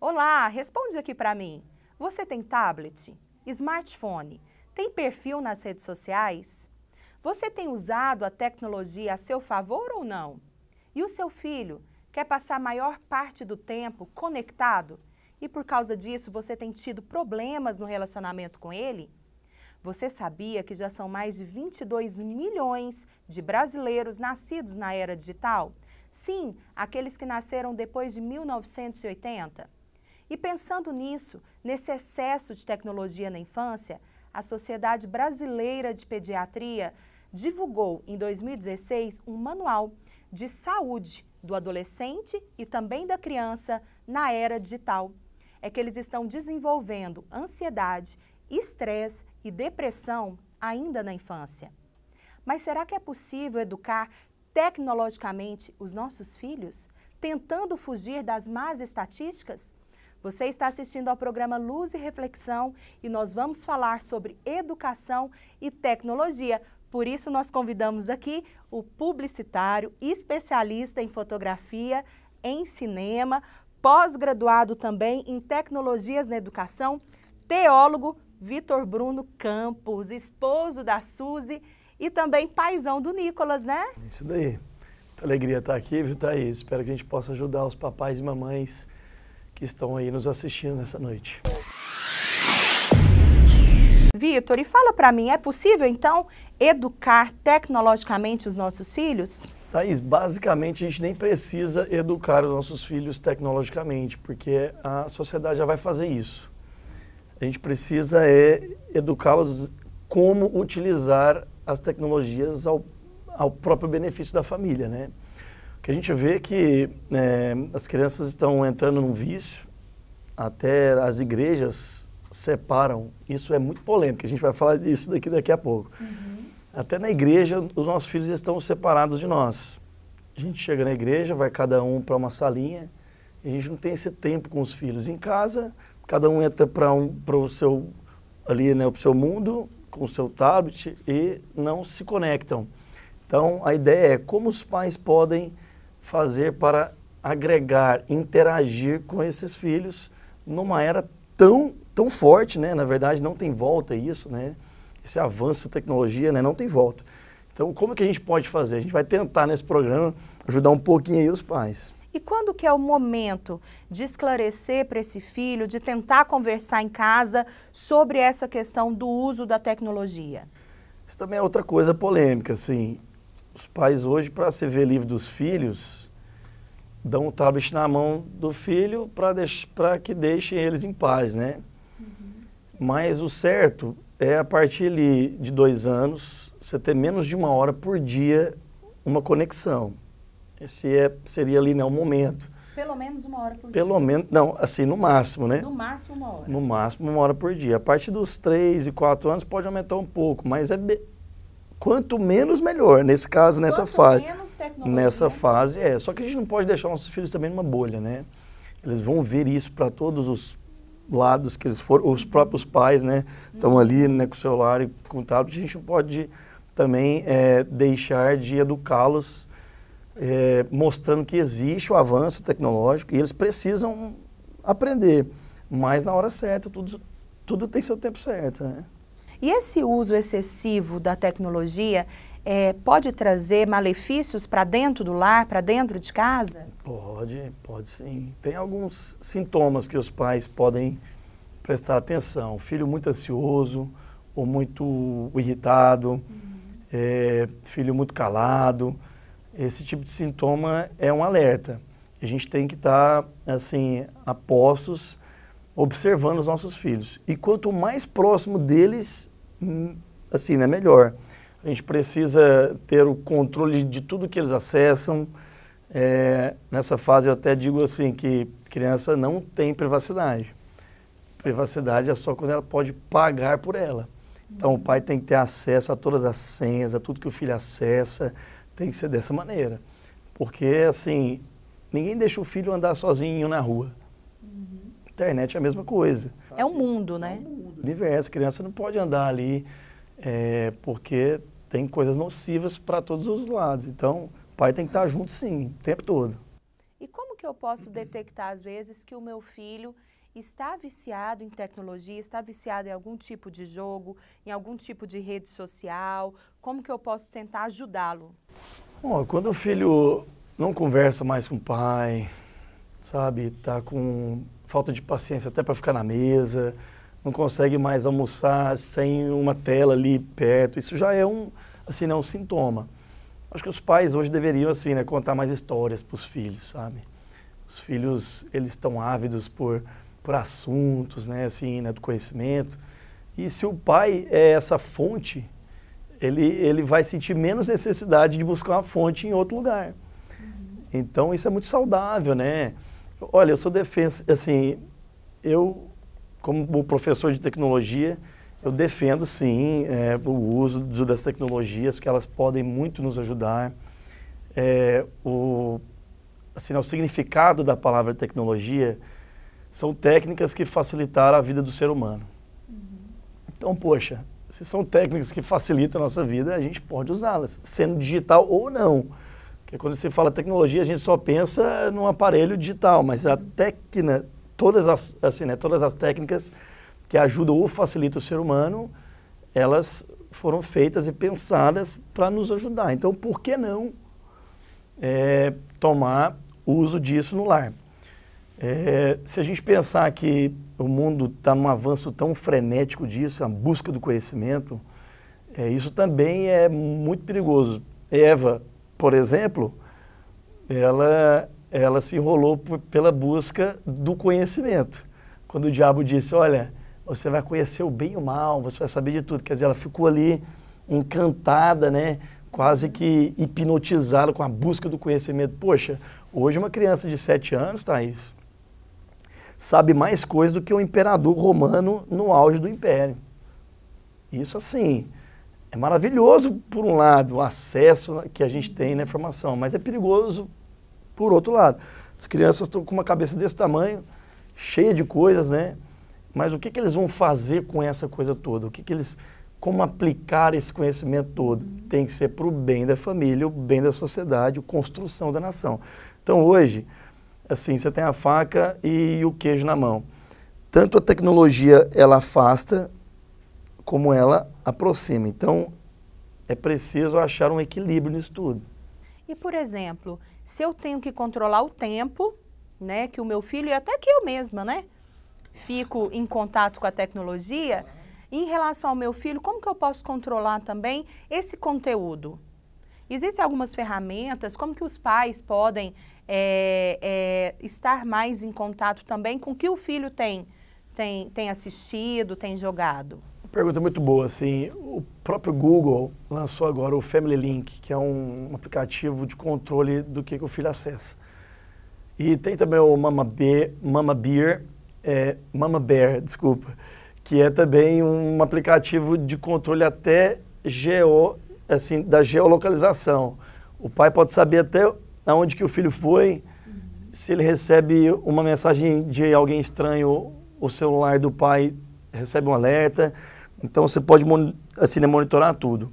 Olá, responde aqui para mim. Você tem tablet? Smartphone? Tem perfil nas redes sociais? Você tem usado a tecnologia a seu favor ou não? E o seu filho quer passar a maior parte do tempo conectado? E por causa disso você tem tido problemas no relacionamento com ele? Você sabia que já são mais de 22 milhões de brasileiros nascidos na era digital? Sim, aqueles que nasceram depois de 1980. E pensando nisso, nesse excesso de tecnologia na infância, a Sociedade Brasileira de Pediatria divulgou em 2016 um manual de saúde do adolescente e também da criança na era digital. É que eles estão desenvolvendo ansiedade, estresse e depressão ainda na infância. Mas será que é possível educar tecnologicamente os nossos filhos, tentando fugir das más estatísticas? Você está assistindo ao programa Luz e Reflexão e nós vamos falar sobre educação e tecnologia. Por isso nós convidamos aqui o publicitário, especialista em fotografia, em cinema, pós-graduado também em tecnologias na educação, teólogo Vitor Bruno Campos, esposo da Suzy e também paizão do Nicolas, né? Isso daí. Muita alegria estar aqui, viu, Thaís? Espero que a gente possa ajudar os papais e mamães que estão aí nos assistindo nessa noite. Vitor, e fala para mim, é possível então educar tecnologicamente os nossos filhos? Thaís, basicamente a gente nem precisa educar os nossos filhos tecnologicamente, porque a sociedade já vai fazer isso. A gente precisa educá-los como utilizar as tecnologias ao próprio benefício da família, né? O que a gente vê é que as crianças estão entrando num vício, até as igrejas separam. Isso é muito polêmico, a gente vai falar disso daqui a pouco. Até na igreja, os nossos filhos estão separados de nós. A gente chega na igreja, vai cada um para uma salinha, e a gente não tem esse tempo com os filhos. Em casa, cada um entra para o seu, ali, né, o seu mundo, com o seu tablet, e não se conectam. Então, a ideia é como os pais podem fazer para agregar, interagir com esses filhos numa era tão forte, né? Na verdade, não tem volta isso, né? Esse avanço da tecnologia, né? Não tem volta. Então, como que a gente pode fazer? A gente vai tentar nesse programa ajudar um pouquinho aí os pais. E quando que é o momento de esclarecer para esse filho, de tentar conversar em casa sobre essa questão do uso da tecnologia? Isso também é outra coisa polêmica, assim. Os pais hoje, para se ver livre dos filhos, dão o tablet na mão do filho para que deixem eles em paz, né? Mas o certo é, a partir ali de 2 anos, você ter menos de 1 hora por dia uma conexão. Esse seria ali, né, o momento. Pelo menos 1 hora por dia? Pelo menos, não, assim, no máximo, né? No máximo 1 hora? No máximo 1 hora por dia. A partir dos 3 e 4 anos pode aumentar um pouco, mas quanto menos, melhor. Nesse caso, nessa fase. Menos tecnologia. Nessa fase, Só que a gente não pode deixar nossos filhos também numa bolha, né? Eles vão ver isso para todos os lados que eles foram, os próprios pais, né? Estão ali, né, com o celular e com o tablet. A gente não pode também deixar de educá-los mostrando que existe o avanço tecnológico e eles precisam aprender. Mas na hora certa, tudo tem seu tempo certo, né? E esse uso excessivo da tecnologia pode trazer malefícios para dentro do lar, para dentro de casa? Pode sim. Tem alguns sintomas que os pais podem prestar atenção. Filho muito ansioso ou muito irritado, filho muito calado. Esse tipo de sintoma é um alerta. A gente tem que estar, assim, a postos, observando os nossos filhos. E quanto mais próximo deles, assim, né, melhor. A gente precisa ter o controle de tudo que eles acessam. Nessa fase eu até digo assim que criança não tem privacidade. Privacidade é só quando ela pode pagar por ela. Então o pai tem que ter acesso a todas as senhas, a tudo que o filho acessa. Tem que ser dessa maneira. Porque, assim, ninguém deixa o filho andar sozinho na rua. Internet é a mesma coisa. É um mundo, né? É um mundo. Universo, a criança não pode andar ali porque tem coisas nocivas para todos os lados. Então, o pai tem que estar junto, sim, o tempo todo. E como que que eu posso detectar, às vezes, que o meu filho está viciado em tecnologia, está viciado em algum tipo de jogo, em algum tipo de rede social? Como que eu posso tentar ajudá-lo? Bom, quando o filho não conversa mais com o pai, sabe, tá com falta de paciência até para ficar na mesa, não consegue mais almoçar sem uma tela ali perto, isso já é um, assim, né, um sintoma. Acho que os pais hoje deveriam, assim, né, contar mais histórias para os filhos, sabe? Os filhos, eles estão ávidos por assuntos, né, assim, né, do conhecimento. E se o pai é essa fonte, ele vai sentir menos necessidade de buscar uma fonte em outro lugar. Então, isso é muito saudável, né? Olha, eu sou defensa, assim, eu, como professor de tecnologia, eu defendo, sim, o uso das tecnologias, que elas podem muito nos ajudar. O significado da palavra tecnologia são técnicas que facilitaram a vida do ser humano. Então, poxa, se são técnicas que facilitam a nossa vida, a gente pode usá-las, sendo digital ou não. Porque quando se fala tecnologia, a gente só pensa num aparelho digital, mas a técnica, todas as técnicas que ajudam ou facilitam o ser humano, elas foram feitas e pensadas para nos ajudar. Então, por que não tomar uso disso no lar? Se a gente pensar que o mundo está num avanço tão frenético disso, a busca do conhecimento, isso também é muito perigoso. Eva, por exemplo, ela se enrolou pela busca do conhecimento. Quando o diabo disse, olha, você vai conhecer o bem e o mal, você vai saber de tudo. Quer dizer, ela ficou ali encantada, né? Quase que hipnotizada com a busca do conhecimento. Poxa, hoje uma criança de 7 anos, Thaís, sabe mais coisas do que o imperador romano no auge do império. Isso, assim, é maravilhoso, por um lado, o acesso que a gente tem na informação, mas é perigoso por outro lado. As crianças estão com uma cabeça desse tamanho, cheia de coisas, né? Mas o que eles vão fazer com essa coisa toda? Como aplicar esse conhecimento todo? Tem que ser para o bem da família, o bem da sociedade, a construção da nação. Então, hoje, assim, você tem a faca e o queijo na mão. Tanto a tecnologia, ela afasta, como ela aproxima. Então, é preciso achar um equilíbrio nisso tudo. E, por exemplo, se eu tenho que controlar o tempo, né, que o meu filho, e até que eu mesma, né, fico em contato com a tecnologia, em relação ao meu filho, como que eu posso controlar também esse conteúdo? Existem algumas ferramentas, como que os pais podem estar mais em contato também com o que o filho tem assistido, tem jogado? Pergunta muito boa, assim, o próprio Google lançou agora o Family Link, que é um aplicativo de controle do que o filho acessa. E tem também o Mama Bear, desculpa, que é também um aplicativo de controle até da geolocalização. O pai pode saber até aonde que o filho foi, se ele recebe uma mensagem de alguém estranho, o celular do pai recebe um alerta. Então, você pode monitorar tudo.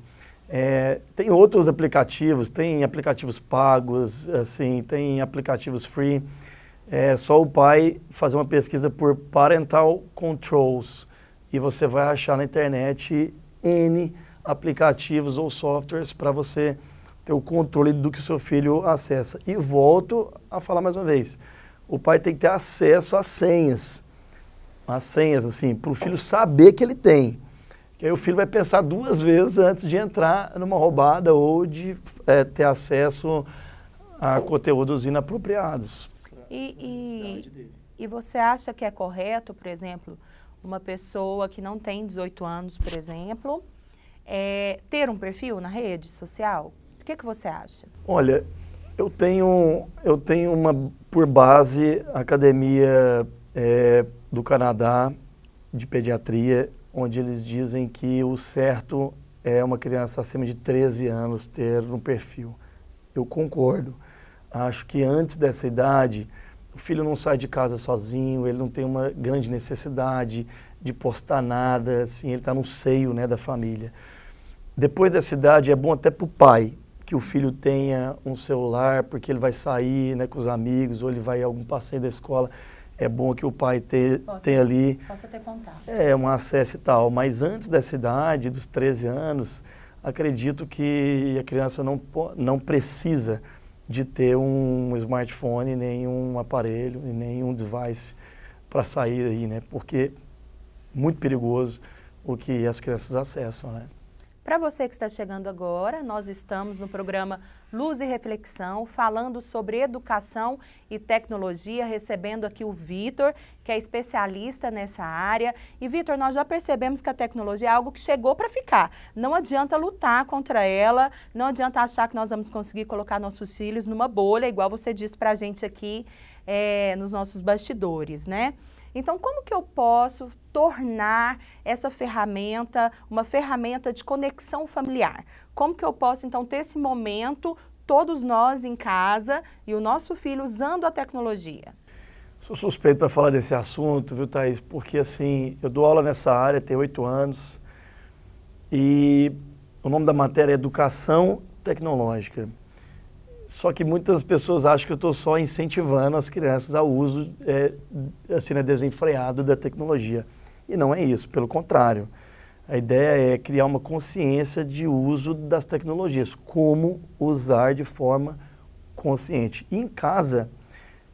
Tem outros aplicativos, tem aplicativos pagos, assim, tem aplicativos free. É só o pai fazer uma pesquisa por Parental Controls e você vai achar na internet N aplicativos ou softwares para você ter o controle do que o seu filho acessa. E volto a falar mais uma vez, o pai tem que ter acesso às senhas, assim, para o filho saber que ele tem. Que aí o filho vai pensar 2 vezes antes de entrar numa roubada ou de ter acesso a conteúdos inapropriados. E você acha que é correto, por exemplo, uma pessoa que não tem 18 anos, por exemplo, ter um perfil na rede social? O que você acha? Olha, eu tenho por base a Academia do Canadá de Pediatria, onde eles dizem que o certo é uma criança acima de 13 anos ter um perfil. Eu concordo. Acho que antes dessa idade, o filho não sai de casa sozinho, ele não tem uma grande necessidade de postar nada, assim, ele está no seio, né, da família. Depois dessa idade é bom até para o pai que o filho tenha um celular porque ele vai sair, né, com os amigos ou ele vai a algum passeio da escola. É bom que o pai tenha ali possa ter contato. Um acesso e tal. Mas antes dessa idade, dos 13 anos, acredito que a criança não precisa de ter um smartphone, nem um aparelho, nem um device para sair aí, né? Porque é muito perigoso o que as crianças acessam, né? Para você que está chegando agora, nós estamos no programa Luz e Reflexão, falando sobre educação e tecnologia, recebendo aqui o Vitor, que é especialista nessa área. E, Vitor, nós já percebemos que a tecnologia é algo que chegou para ficar. Não adianta lutar contra ela, não adianta achar que nós vamos conseguir colocar nossos filhos numa bolha, igual você disse para a gente aqui nos nossos bastidores, né? Então, como que eu posso tornar essa ferramenta uma ferramenta de conexão familiar? Como que eu posso, então, ter esse momento, todos nós em casa e o nosso filho usando a tecnologia? Sou suspeito para falar desse assunto, viu, Thaís? Porque, assim, eu dou aula nessa área, tenho 8 anos, e o nome da matéria é Educação Tecnológica. Só que muitas pessoas acham que eu estou só incentivando as crianças ao uso assim, desenfreado da tecnologia. E não é isso, pelo contrário. A ideia é criar uma consciência de uso das tecnologias, como usar de forma consciente. E em casa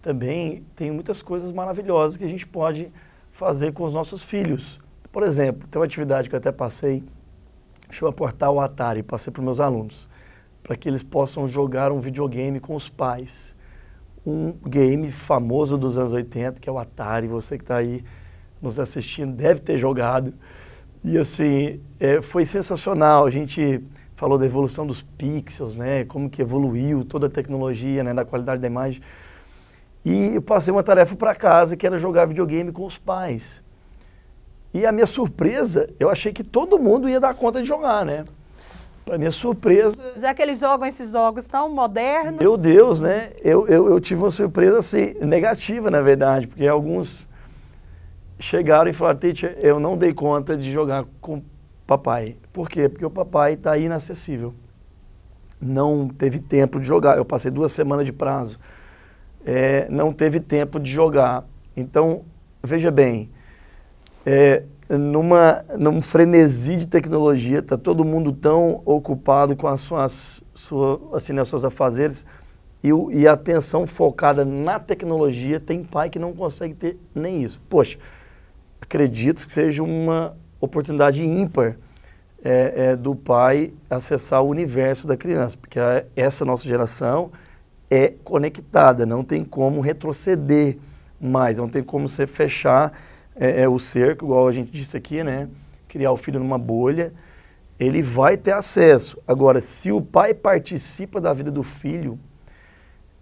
também tem muitas coisas maravilhosas que a gente pode fazer com os nossos filhos. Por exemplo, tem uma atividade que eu até passei, chama Portal Atari, passei para os meus alunos, para que eles possam jogar um videogame com os pais. Um game famoso dos anos 80, que é o Atari. Você que está aí nos assistindo deve ter jogado. E assim, foi sensacional. A gente falou da evolução dos pixels, né? Como que evoluiu toda a tecnologia, né? Da qualidade da imagem. E eu passei uma tarefa para casa, que era jogar videogame com os pais. E a minha surpresa, eu achei que todo mundo ia dar conta de jogar, né? Para minha surpresa... Já que eles jogam esses jogos tão modernos... Meu Deus, né? Eu tive uma surpresa, assim, negativa, na verdade, porque alguns chegaram e falaram, Teacher, eu não dei conta de jogar com o papai. Por quê? Porque o papai está inacessível. Não teve tempo de jogar. Eu passei 2 semanas de prazo. Não teve tempo de jogar. Então, veja bem, num frenesi de tecnologia, está todo mundo tão ocupado com as seus afazeres e a atenção focada na tecnologia, tem pai que não consegue ter nem isso. Poxa, acredito que seja uma oportunidade ímpar do pai acessar o universo da criança, porque essa nossa geração é conectada, não tem como retroceder mais, não tem como você fechar o cerco, igual a gente disse aqui, né? Criar o filho numa bolha, ele vai ter acesso. Agora, se o pai participa da vida do filho,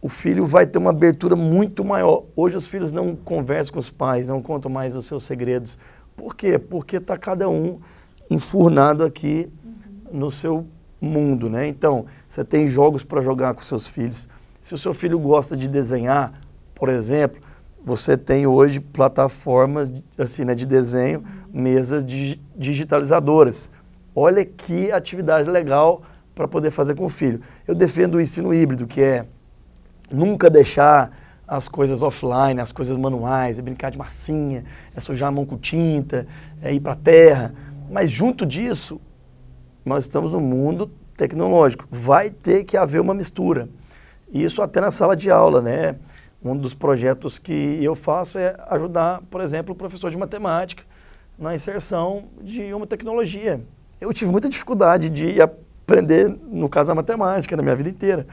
o filho vai ter uma abertura muito maior. Hoje os filhos não conversam com os pais, não contam mais os seus segredos. Por quê? Porque está cada um enfurnado aqui no seu mundo, né? Então, você tem jogos para jogar com seus filhos. Se o seu filho gosta de desenhar, por exemplo, você tem hoje plataformas assim, né, de desenho, mesas digitalizadoras. Olha que atividade legal para poder fazer com o filho. Eu defendo o ensino híbrido, que é nunca deixar as coisas offline, as coisas manuais, brincar de massinha, sujar a mão com tinta, ir para a terra. Mas junto disso, nós estamos num mundo tecnológico. Vai ter que haver uma mistura. Isso até na sala de aula, né? Um dos projetos que eu faço é ajudar, por exemplo, o professor de matemática na inserção de uma tecnologia. Eu tive muita dificuldade de aprender, no caso, a matemática na minha vida inteira.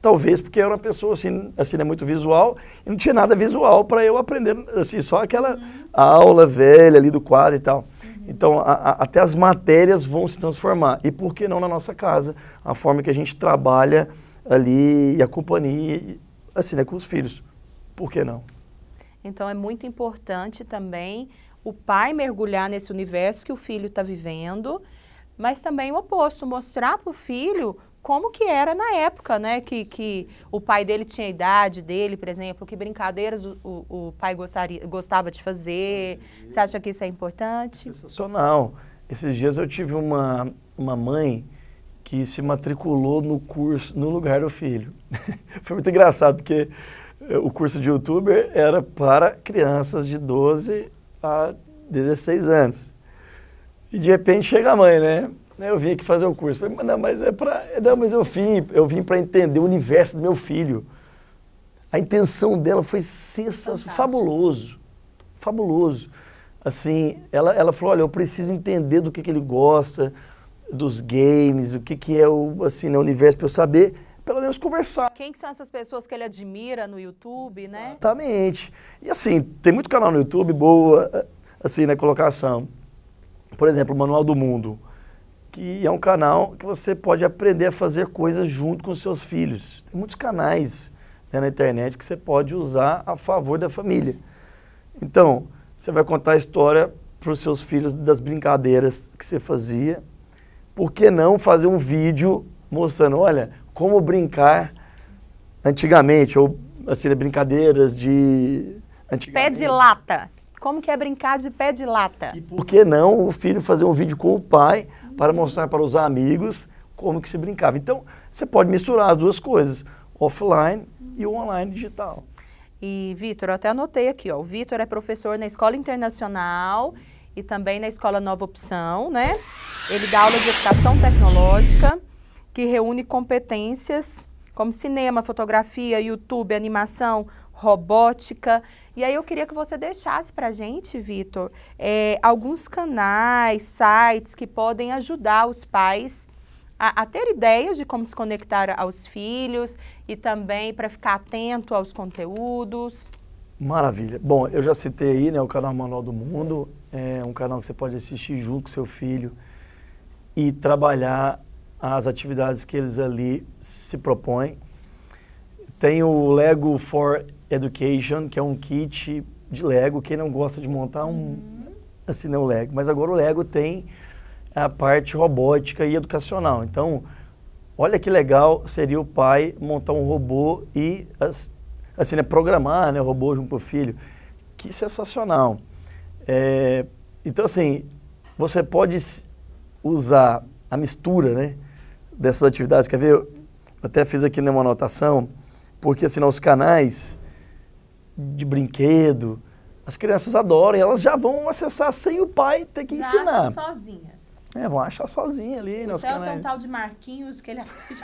Talvez porque eu era uma pessoa assim né, muito visual e não tinha nada visual para eu aprender, assim, só aquela aula velha ali do quadro e tal. Então, até as matérias vão se transformar. E por que não na nossa casa? A forma que a gente trabalha ali e a companhia, assim, né, com os filhos. Por que não? Então, é muito importante também o pai mergulhar nesse universo que o filho está vivendo, mas também o oposto, mostrar para o filho como que era na época, né? Que o pai dele tinha a idade dele, por exemplo, que brincadeiras o pai gostava de fazer. Você acha que isso é importante? Sensacional. Esses dias eu tive uma mãe que se matriculou no curso no lugar do filho. Foi muito engraçado, porque o curso de youtuber era para crianças de 12 a 16 anos. E de repente chega a mãe, né? Eu vim aqui fazer o curso. Falei, não, mas eu vim para entender o universo do meu filho. A intenção dela foi sensacional, fabuloso. Assim, ela falou, olha, eu preciso entender do que ele gosta, dos games, o que é o universo, para eu saber, pelo menos conversar. Quem que são essas pessoas que ele admira no YouTube, né? Exatamente. E assim, tem muito canal no YouTube boa, assim, na colocação. Por exemplo, o Manual do Mundo, que é um canal que você pode aprender a fazer coisas junto com os seus filhos. Tem muitos canais, né, na internet que você pode usar a favor da família. Então, você vai contar a história para os seus filhos das brincadeiras que você fazia. Por que não fazer um vídeo mostrando, olha, como brincar antigamente, ou assim, brincadeiras de antigamente. Pé de lata. Como que é brincar de pé de lata? E por que não o filho fazer um vídeo com o pai para mostrar para os amigos como que se brincava? Então, você pode misturar as duas coisas, offline e o online digital. E, Vitor, eu até anotei aqui, ó, o Vitor é professor na Escola Internacional e também na Escola Nova Opção, né? Ele dá aula de educação tecnológica, que reúne competências como cinema, fotografia, YouTube, animação, robótica. E aí eu queria que você deixasse para a gente, Vitor, alguns canais, sites que podem ajudar os pais a ter ideias de como se conectar aos filhos e também para ficar atento aos conteúdos. Maravilha. Bom, eu já citei aí, né, o canal Manual do Mundo, é um canal que você pode assistir junto com seu filho e trabalhar as atividades que eles ali se propõem. Tem o Lego for Education, que é um kit de Lego. Quem não gosta de montar assim, não Lego. Mas agora o Lego tem a parte robótica e educacional. Então, olha que legal seria o pai montar um robô e assim, né, programar, né, o robô junto com o filho. Que sensacional. Então, assim, você pode usar a mistura, né, dessas atividades. Quer ver? Eu até fiz aqui uma anotação, porque assim, os canais de brinquedo, as crianças adoram e elas já vão acessar sem o pai ter que ensinar. Acham sozinhas. Vão achar sozinha ali nos canais. Tem um tal de Marquinhos que ele assiste.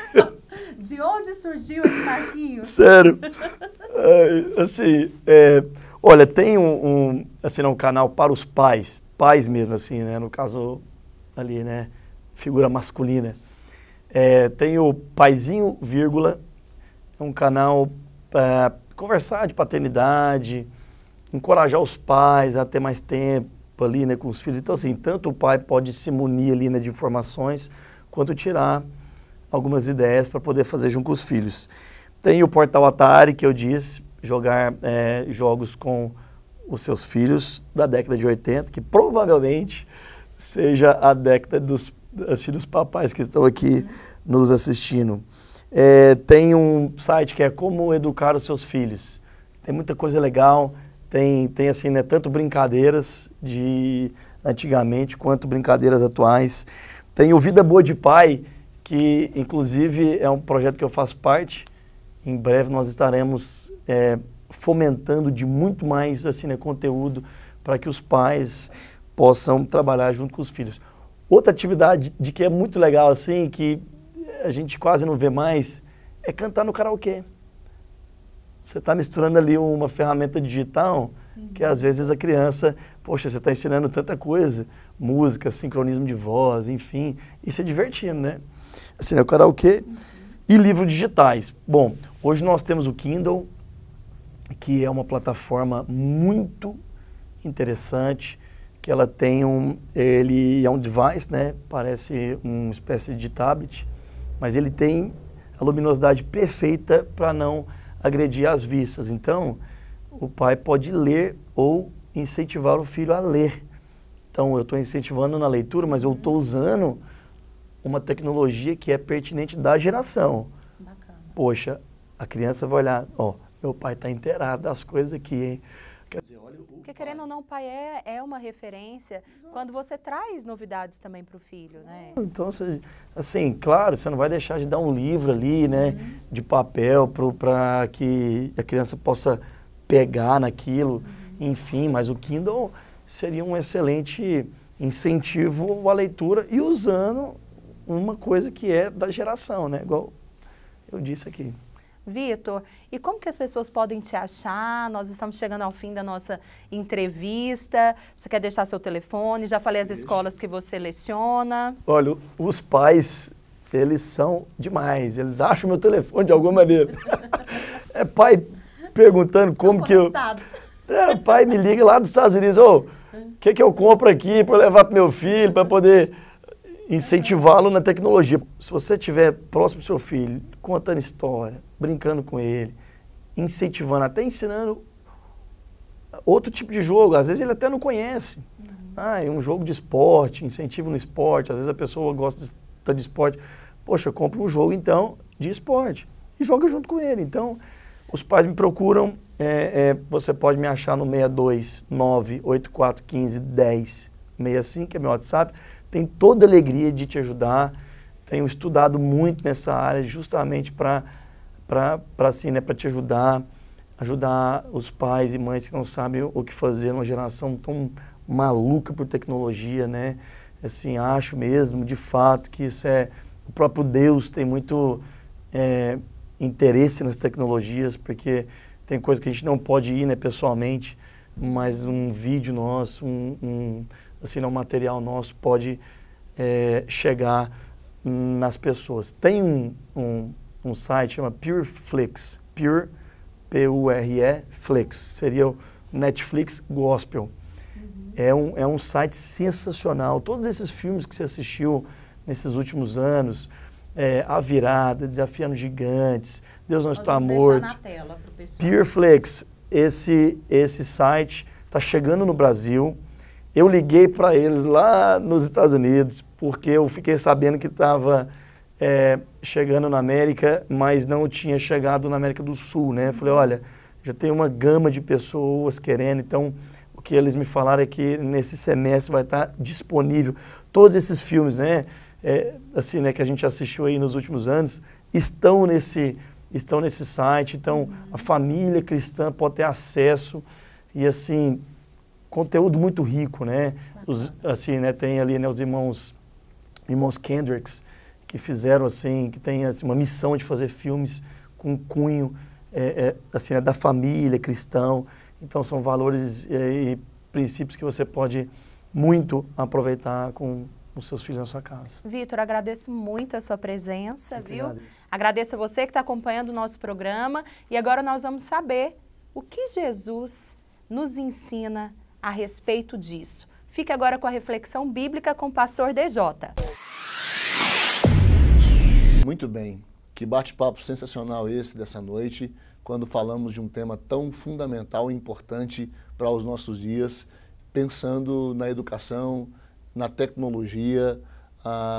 De onde surgiu esse Marquinhos? Sério? Assim, olha, tem assim, um canal para os pais mesmo, assim, né? No caso ali, né? Figura masculina. Tem o Paizinho, vírgula, é um canal para conversar de paternidade, encorajar os pais a ter mais tempo ali, né, com os filhos. Então, assim, tanto o pai pode se munir ali, né, de informações, quanto tirar algumas ideias para poder fazer junto com os filhos. Tem o Portal Atari, que eu disse, jogar jogos com os seus filhos da década de 80, que provavelmente seja a década dos papais que estão aqui nos assistindo. Tem um site que é Como Educar os Seus Filhos. Tem muita coisa legal. Tem assim, né, tanto brincadeiras de antigamente quanto brincadeiras atuais. Tem o Vida Boa de Pai, que inclusive é um projeto que eu faço parte. Em breve nós estaremos fomentando de muito mais assim, né, conteúdo para que os pais possam trabalhar junto com os filhos. Outra atividade de que é muito legal, assim, que a gente quase não vê mais, é cantar no karaokê. Você está misturando ali uma ferramenta digital que às vezes a criança, poxa, você está ensinando tanta coisa, música, sincronismo de voz, enfim, e se divertindo, né? Assim, o karaokê e livros digitais. Bom, hoje nós temos o Kindle, que é uma plataforma muito interessante, que ela tem ele é um device, né? Parece uma espécie de tablet, mas ele tem a luminosidade perfeita para não agredir as vistas. Então, o pai pode ler ou incentivar o filho a ler. Então, eu estou incentivando na leitura, mas eu estou usando uma tecnologia que é pertinente da geração. Bacana. Poxa, a criança vai olhar, ó, meu pai está inteirado das coisas aqui, hein? Quer dizer, olha Porque querendo ou não, o pai é uma referência quando você traz novidades também para o filho, né? Então, assim, claro, você não vai deixar de dar um livro ali, né, de papel para que a criança possa pegar naquilo, enfim, mas o Kindle seria um excelente incentivo à leitura e usando uma coisa que é da geração, né, igual eu disse aqui. Vitor, e como que as pessoas podem te achar? Nós estamos chegando ao fim da nossa entrevista. Você quer deixar seu telefone? Já falei as escolas que você leciona. Olha, os pais, eles são demais. Eles acham meu telefone de alguma maneira. É pai perguntando como que eu... O pai me liga lá dos Estados Unidos. O que eu compro aqui para levar para meu filho, para poder incentivá-lo na tecnologia. Se você estiver próximo do seu filho, contando história, brincando com ele, incentivando, até ensinando outro tipo de jogo, às vezes ele até não conhece. É um jogo de esporte, incentivo no esporte, às vezes a pessoa gosta de esporte. Poxa, compra um jogo então de esporte e joga junto com ele. Então, os pais me procuram, você pode me achar no 62984151065, que é meu WhatsApp. Tem toda a alegria de te ajudar. Tenho estudado muito nessa área justamente para assim, né, para te ajudar os pais e mães que não sabem o que fazer numa geração tão maluca por tecnologia, né? Assim, acho mesmo, de fato, que isso o próprio Deus tem muito interesse nas tecnologias, porque tem coisa que a gente não pode ir, né, pessoalmente, mas um vídeo nosso, assim, um material nosso pode chegar nas pessoas. Tem um site chama PureFlix, Pure, P-U-R-E, Flix, seria o Netflix Gospel. É um site sensacional. Todos esses filmes que você assistiu nesses últimos anos, A Virada, Desafiando Gigantes, Deus Não Está Morto. Na tela pro pessoal. PureFlix, esse site está chegando no Brasil. Eu liguei para eles lá nos Estados Unidos, porque eu fiquei sabendo que estava chegando na América, mas não tinha chegado na América do Sul, né? Falei, olha, já tem uma gama de pessoas querendo, então o que eles me falaram é que nesse semestre vai estar disponível todos esses filmes, né? Assim, né, que a gente assistiu aí nos últimos anos, estão nesse site, então a família cristã pode ter acesso e assim, conteúdo muito rico, né? Assim, né, tem ali, né, os irmãos Kendricks, que fizeram assim, que tem assim, uma missão de fazer filmes com cunho assim, né, da família, cristão. Então são valores e princípios que você pode muito aproveitar com os seus filhos na sua casa. Vitor, agradeço muito a sua presença, viu? Agradeço a você que está acompanhando o nosso programa e agora nós vamos saber o que Jesus nos ensina a respeito disso. Fique agora com a reflexão bíblica com o pastor DJ. Muito bem, que bate-papo sensacional esse dessa noite, quando falamos de um tema tão fundamental e importante para os nossos dias, pensando na educação, na tecnologia,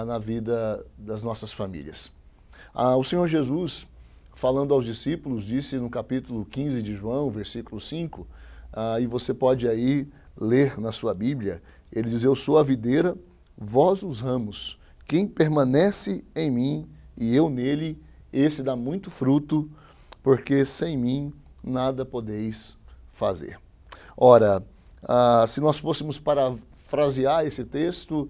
na vida das nossas famílias. O Senhor Jesus, falando aos discípulos, disse no capítulo 15 de João, versículo 5, e você pode aí ler na sua Bíblia, ele diz, eu sou a videira, vós os ramos, quem permanece em mim e eu nele, esse dá muito fruto, porque sem mim nada podeis fazer. Ora, se nós fôssemos parafrasear esse texto,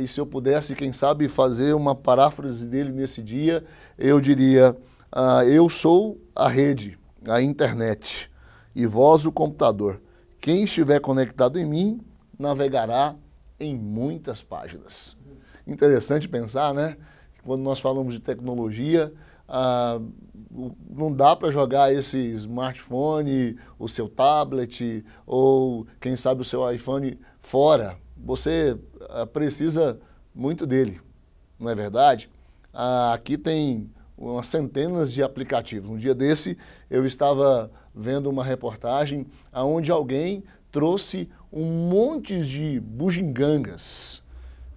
e se eu pudesse, quem sabe, fazer uma paráfrase dele nesse dia, eu diria, eu sou a rede, a internet, e vós o computador. Quem estiver conectado em mim, navegará em muitas páginas. Interessante pensar, né? Quando nós falamos de tecnologia, não dá para jogar esse smartphone, o seu tablet, ou quem sabe o seu iPhone fora. Você precisa muito dele, não é verdade? Aqui tem umas centenas de aplicativos. Um dia desse eu estava vendo uma reportagem onde alguém trouxe um monte de bugigangas,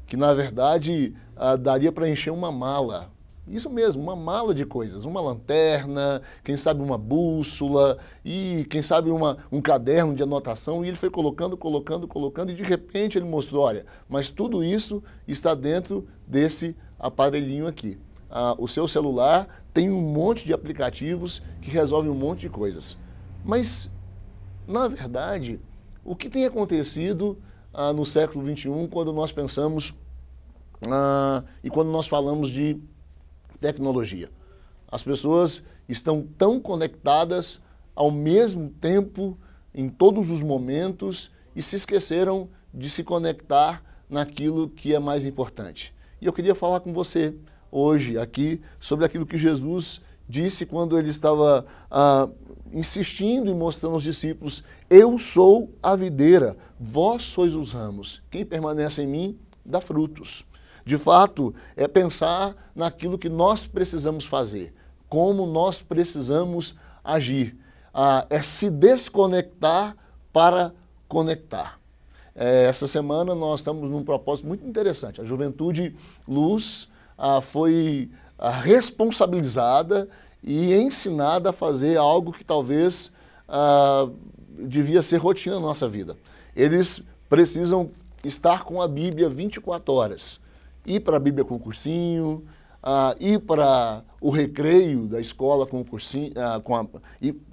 que na verdade daria para encher uma mala Isso mesmo, uma mala de coisas, uma lanterna, quem sabe uma bússola e quem sabe um caderno de anotação, e ele foi colocando e de repente ele mostrou, olha, mas tudo isso está dentro desse aparelhinho aqui. O seu celular tem um monte de aplicativos que resolvem um monte de coisas. Mas, na verdade, o que tem acontecido no século XXI quando nós pensamos e quando nós falamos de tecnologia? As pessoas estão tão conectadas ao mesmo tempo, em todos os momentos, e se esqueceram de se conectar naquilo que é mais importante. E eu queria falar com você hoje aqui sobre aquilo que Jesus disse quando ele estava insistindo e mostrando aos discípulos: eu sou a videira, vós sois os ramos, quem permanece em mim dá frutos. De fato, é pensar naquilo que nós precisamos fazer, como nós precisamos agir. É se desconectar para conectar. Essa semana nós estamos num propósito muito interessante. A Juventude Luz foi responsabilizada e ensinada a fazer algo que talvez devia ser rotina na nossa vida. Eles precisam estar com a Bíblia 24 horas. Ir para a Bíblia com o cursinho, ir para o recreio da escola com o cursinho,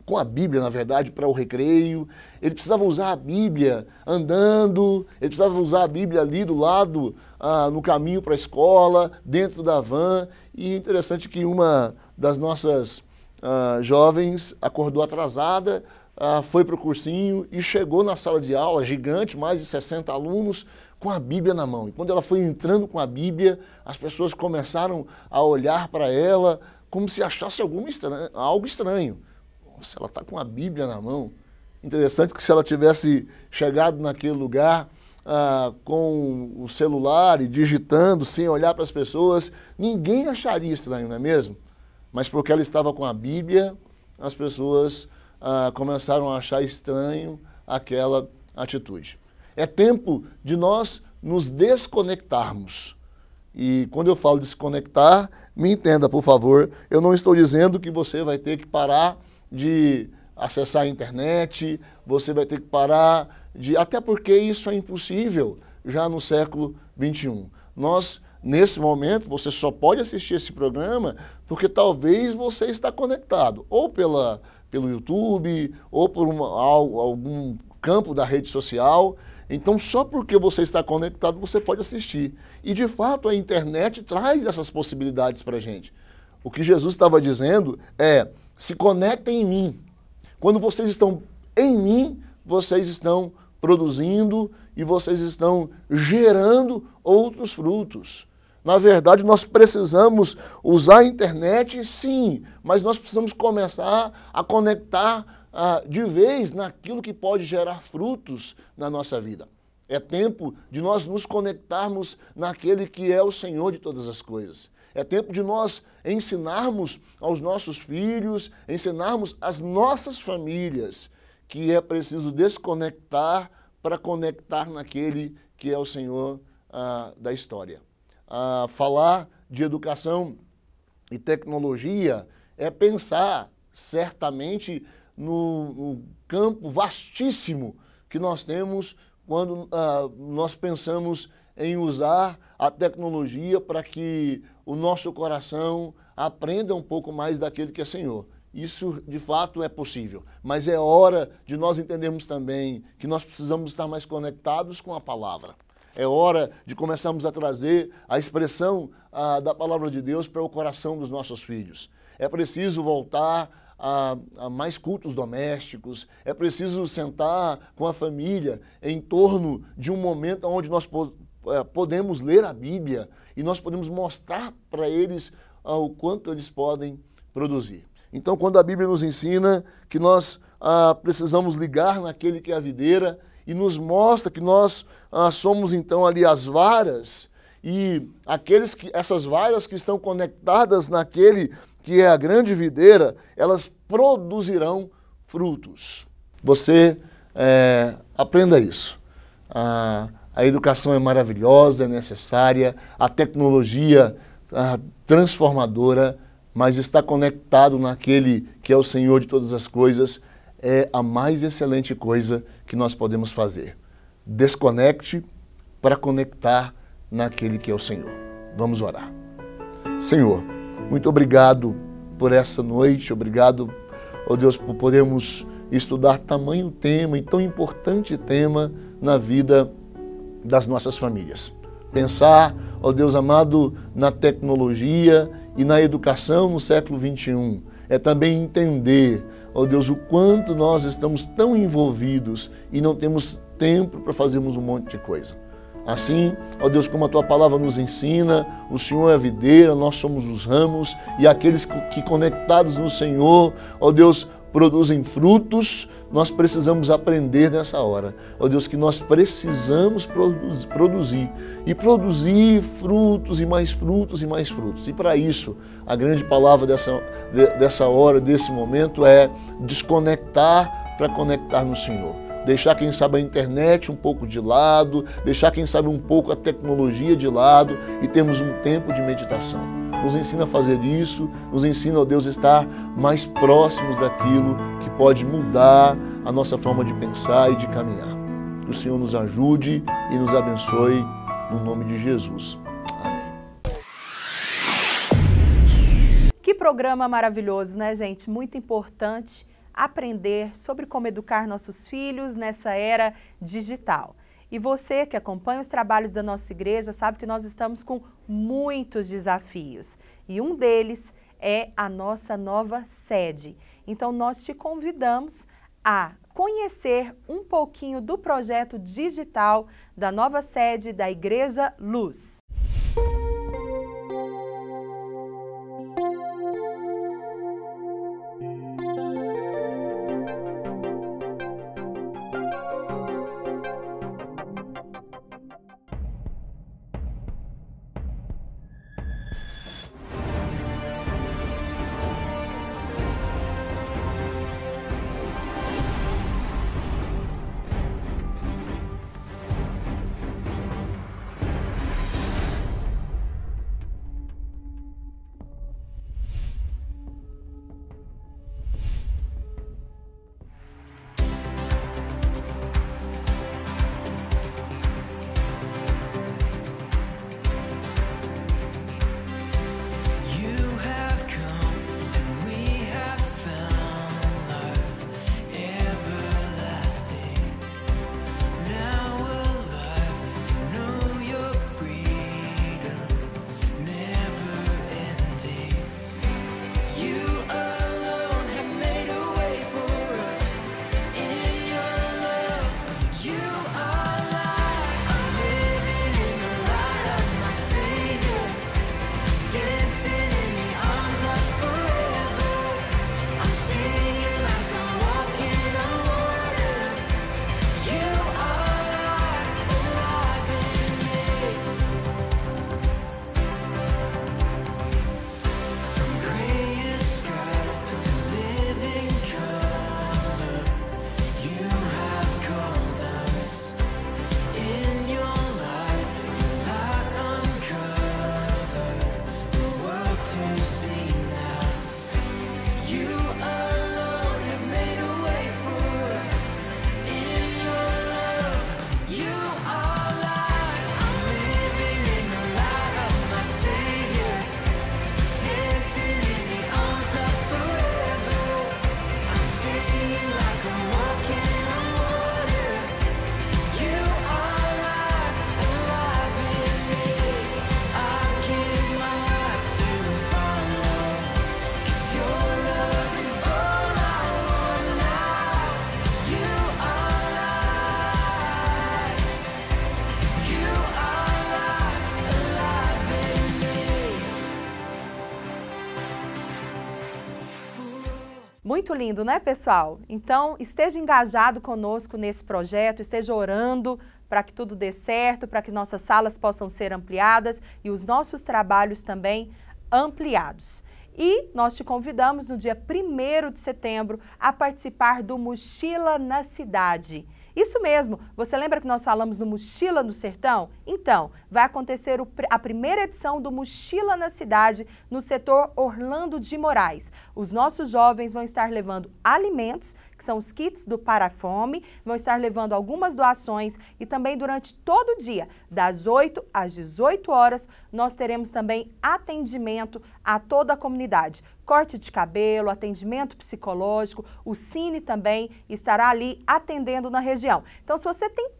com a Bíblia, na verdade, para o recreio. Ele precisava usar a Bíblia andando, ele precisava usar a Bíblia ali do lado, no caminho para a escola, dentro da van. E é interessante que uma das nossas jovens acordou atrasada, foi para o cursinho e chegou na sala de aula, gigante, mais de 60 alunos, com a Bíblia na mão. E quando ela foi entrando com a Bíblia, as pessoas começaram a olhar para ela como se achasse algo estranho. Nossa, ela está com a Bíblia na mão. Interessante que se ela tivesse chegado naquele lugar com o celular e digitando, sem olhar para as pessoas, ninguém acharia estranho, não é mesmo? Mas porque ela estava com a Bíblia, as pessoas começaram a achar estranho aquela atitude. É tempo de nós nos desconectarmos. E quando eu falo desconectar, me entenda, por favor, eu não estou dizendo que você vai ter que parar de acessar a internet, você vai ter que parar de... Até porque isso é impossível já no século XXI. Nós, nesse momento, você só pode assistir esse programa porque talvez você está conectado, ou pelo YouTube, ou por algum campo da rede social. Então, só porque você está conectado, você pode assistir. E, de fato, a internet traz essas possibilidades para a gente. O que Jesus estava dizendo é: se conectem em mim. Quando vocês estão em mim, vocês estão produzindo e vocês estão gerando outros frutos. Na verdade, nós precisamos usar a internet, sim, mas nós precisamos começar a conectar de vez naquilo que pode gerar frutos na nossa vida. É tempo de nós nos conectarmos naquele que é o Senhor de todas as coisas. É tempo de nós ensinarmos aos nossos filhos, ensinarmos às nossas famílias que é preciso desconectar para conectar naquele que é o Senhor da história. Falar de educação e tecnologia é pensar certamente no campo vastíssimo que nós temos quando nós pensamos em usar a tecnologia para que o nosso coração aprenda um pouco mais daquele que é Senhor. Isso, de fato, é possível, mas é hora de nós entendermos também que nós precisamos estar mais conectados com a palavra. É hora de começarmos a trazer a expressão da palavra de Deus para o coração dos nossos filhos. É preciso voltar a mais cultos domésticos, é preciso sentar com a família em torno de um momento onde nós podemos ler a Bíblia e nós podemos mostrar para eles o quanto eles podem produzir. Então, quando a Bíblia nos ensina que nós precisamos ligar naquele que é a videira e nos mostra que nós somos então ali as varas e essas varas que estão conectadas naquele que é a grande videira, elas produzirão frutos. Você aprenda isso. A educação é maravilhosa, é necessária, a tecnologia transformadora, mas estar conectado naquele que é o Senhor de todas as coisas é a mais excelente coisa que nós podemos fazer. Desconecte para conectar naquele que é o Senhor. Vamos orar. Senhor, muito obrigado por essa noite, obrigado, ó Deus, por podermos estudar tamanho tema e tão importante tema na vida das nossas famílias. Pensar, ó Deus amado, na tecnologia e na educação no século XXI. É também entender, ó Deus, o quanto nós estamos tão envolvidos e não temos tempo para fazermos um monte de coisa. Assim, ó Deus, como a Tua palavra nos ensina, o Senhor é a videira, nós somos os ramos, e aqueles que conectados no Senhor, ó Deus, produzem frutos, nós precisamos aprender nessa hora. Ó Deus, que nós precisamos produzir frutos e mais frutos e mais frutos. E para isso, a grande palavra dessa hora, desse momento é desconectar para conectar no Senhor. Deixar, quem sabe, a internet um pouco de lado, deixar, quem sabe, um pouco a tecnologia de lado e termos um tempo de meditação. Nos ensina a fazer isso, nos ensina, ó Deus, a estar mais próximos daquilo que pode mudar a nossa forma de pensar e de caminhar. Que o Senhor nos ajude e nos abençoe, no nome de Jesus. Amém. Que programa maravilhoso, né, gente? Muito importante aprender sobre como educar nossos filhos nessa era digital. E você que acompanha os trabalhos da nossa igreja sabe que nós estamos com muitos desafios. E um deles é a nossa nova sede. Então nós te convidamos a conhecer um pouquinho do projeto digital da nova sede da Igreja Luz. Muito lindo, né, pessoal? Então, esteja engajado conosco nesse projeto, esteja orando para que tudo dê certo, para que nossas salas possam ser ampliadas e os nossos trabalhos também ampliados. E nós te convidamos no dia 1º de setembro a participar do Mochila na Cidade. Isso mesmo, você lembra que nós falamos no Mochila no Sertão? Então, vai acontecer a primeira edição do Mochila na Cidade, no setor Orlando de Moraes. Os nossos jovens vão estar levando alimentos, que são os kits do Parafome, vão estar levando algumas doações e também durante todo o dia, das 8 às 18 horas, nós teremos também atendimento a toda a comunidade. Corte de cabelo, atendimento psicológico, o Cine também estará ali atendendo na região. Então, se você tem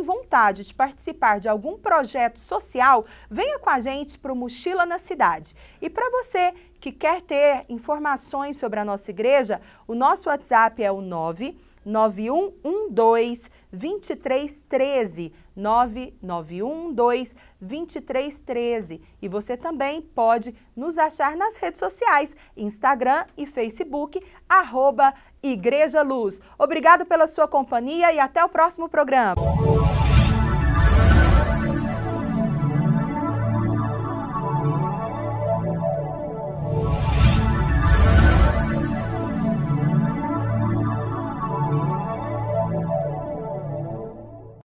vontade de participar de algum projeto social, venha com a gente para o Mochila na Cidade. E para você que quer ter informações sobre a nossa igreja, o nosso WhatsApp é o 99112-2313, 99112-2313. E você também pode nos achar nas redes sociais, Instagram e Facebook, @Igreja Luz. Obrigado pela sua companhia e até o próximo programa.